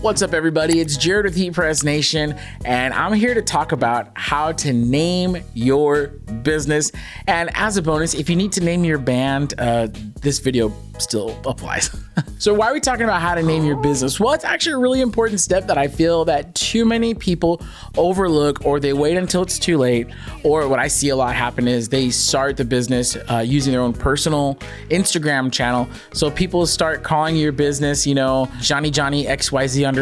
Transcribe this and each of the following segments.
What's up, everybody? It's Jared with Heat Press Nation, and I'm here to talk about how to name your business. And as a bonus, if you need to name your band, this video still applies. So why are we talking about how to name your business? Well, it's actually a really important step that I feel that too many people overlook, or they wait until it's too late, or what I see a lot happen is they start the business using their own personal Instagram channel. So people start calling your business, Johnny XYZ_559.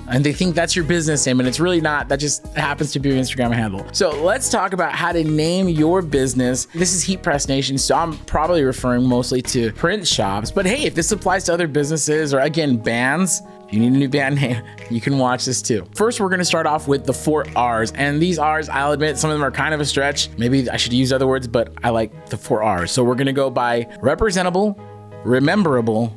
And they think that's your business name, and it's really not. That just happens to be your Instagram handle. So let's talk about how to name your business. This is Heat Press Nation, so I'm probably referring mostly to print shops. But hey, if this applies to other businesses or again, bands, if you need a new band name, you can watch this too. First, we're gonna start off with the 4 R's. And these R's, I'll admit, some of them are kind of a stretch. Maybe I should use other words, but I like the 4 R's. So we're gonna go by Representable, Rememberable,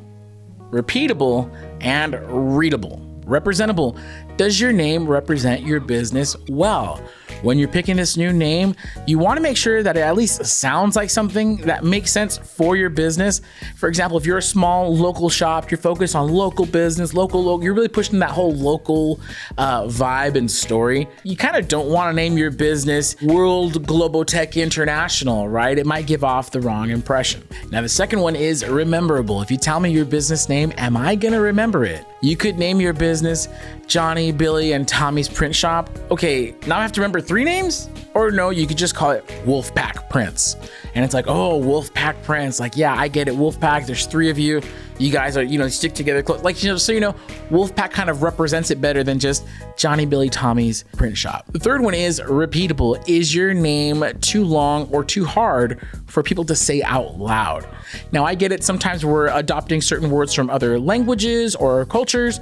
Repeatable, and Readable. Representable. Does your name represent your business well? When you're picking this new name, you want to make sure that it at least sounds like something that makes sense for your business. For example, if you're a small local shop, you're focused on local business, local, you're really pushing that whole local vibe and story. You kind of don't want to name your business World Global Tech International, right? It might give off the wrong impression. Now, the second one is Rememberable. If you tell me your business name, am I going to remember it? You could name your business Johnny, Billy, and Tommy's Print Shop. Okay, now I have to remember 3 names? Or no, you could just call it Wolfpack Prints. And it's like, oh, Wolfpack Prints. Like, yeah, I get it. Wolfpack, there's 3 of you. You guys are, stick together close. Like, so Wolfpack kind of represents it better than just Johnny, Billy, Tommy's Print Shop. The third one is Repeatable. Is your name too long or too hard for people to say out loud? Now, I get it. Sometimes we're adopting certain words from other languages or cultures,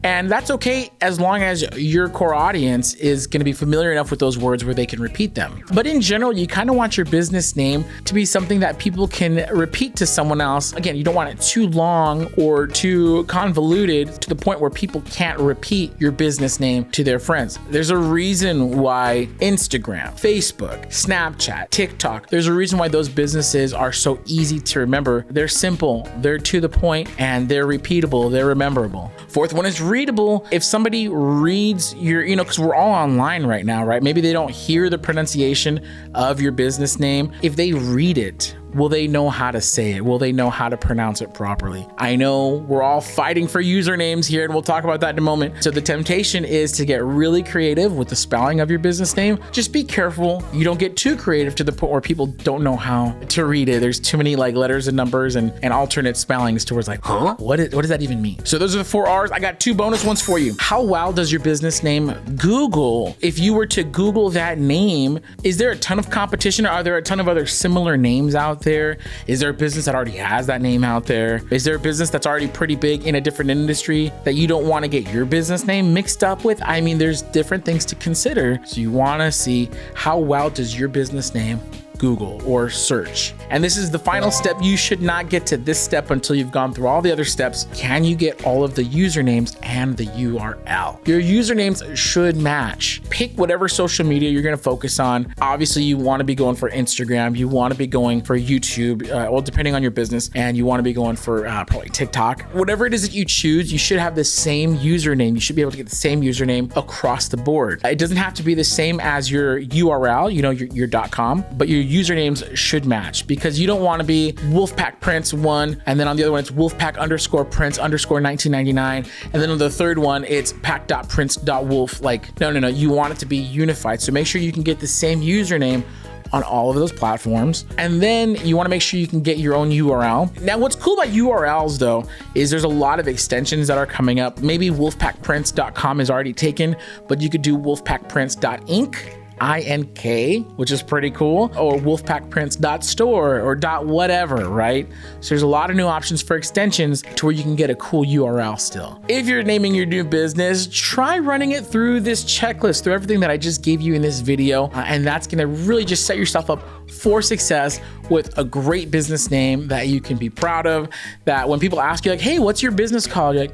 and that's okay as long as your core audience is going to be familiar enough with those words where they can repeat them. But in general, you kind of want your business name to be something that people can repeat to someone else. Again, you don't want it too long or too convoluted to the point where people can't repeat your business name to their friends. There's a reason why Instagram, Facebook, Snapchat, TikTok, there's a reason why those businesses are so easy to remember. They're simple, they're to the point, and they're repeatable, they're rememberable. Fourth one is Readable. If somebody reads your, because we're all online right now, right? Maybe they don't hear the pronunciation of your business name. If they read it, will they know how to say it? Will they know how to pronounce it properly? I know we're all fighting for usernames here, and we'll talk about that in a moment. So the temptation is to get really creative with the spelling of your business name. Just be careful you don't get too creative to the point where people don't know how to read it. There's too many letters and numbers and alternate spellings towards huh? What does that even mean? So those are the 4 R's. I got 2 bonus ones for you. How well does your business name Google? If you were to Google that name, is there a ton of competition? Are there a ton of other similar names out there? Is there a business that already has that name out there? Is there a business that's already pretty big in a different industry that you don't want to get your business name mixed up with? I mean, there's different things to consider. So you want to see how well does your business name Google or search. And this is the final step. You should not get to this step until you've gone through all the other steps. Can you get all of the usernames and the URL? Your usernames should match. Pick whatever social media you're going to focus on. Obviously, you want to be going for Instagram. You want to be going for YouTube, well, depending on your business, and you want to be going for probably TikTok. Whatever it is that you choose, you should have the same username. You should be able to get the same username across the board. It doesn't have to be the same as your URL, your .com, but your usernames should match, because you don't want to be Wolfpack Prints 1, and then on the other one it's Wolfpack_Prints_1999, and then on the third one it's pack.prints.wolf. No, you want it to be unified. So make sure you can get the same username on all of those platforms. And then you want to make sure you can get your own URL. Now, what's cool about URLs though, is there's a lot of extensions that are coming up. Maybe wolfpackprints.com is already taken, but you could do wolfpackprints.inc. INK, which is pretty cool, or wolfpackprints.store or .whatever, right? So there's a lot of new options for extensions to where you can get a cool URL still. If you're naming your new business, try running it through this checklist, through everything that I just gave you in this video, and that's gonna really just set yourself up for success with a great business name that you can be proud of, that when people ask you hey, what's your business called? You're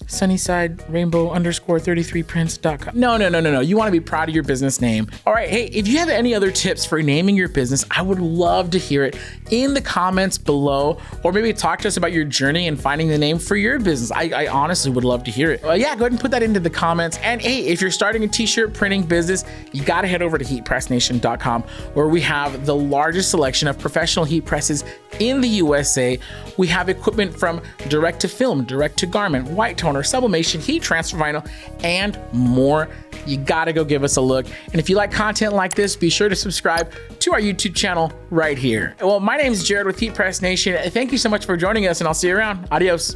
Sunnyside Rainbow _ 33prints.com. No. You want to be proud of your business name. All right. Hey, if you have any other tips for naming your business, I would love to hear it in the comments below, or maybe talk to us about your journey in finding the name for your business. I honestly would love to hear it. Yeah, go ahead and put that into the comments. And hey, if you're starting a t-shirt printing business, you got to head over to heatpressnation.com, where we have the largest selection of professional heat presses in the USA. We have equipment from direct to film, direct to garment, white toner, sublimation, heat transfer vinyl, and more. You gotta go give us a look. And if you like content like this, be sure to subscribe to our YouTube channel right here. Well, my name is Jared with Heat Press Nation. Thank you so much for joining us, and I'll see you around. Adios.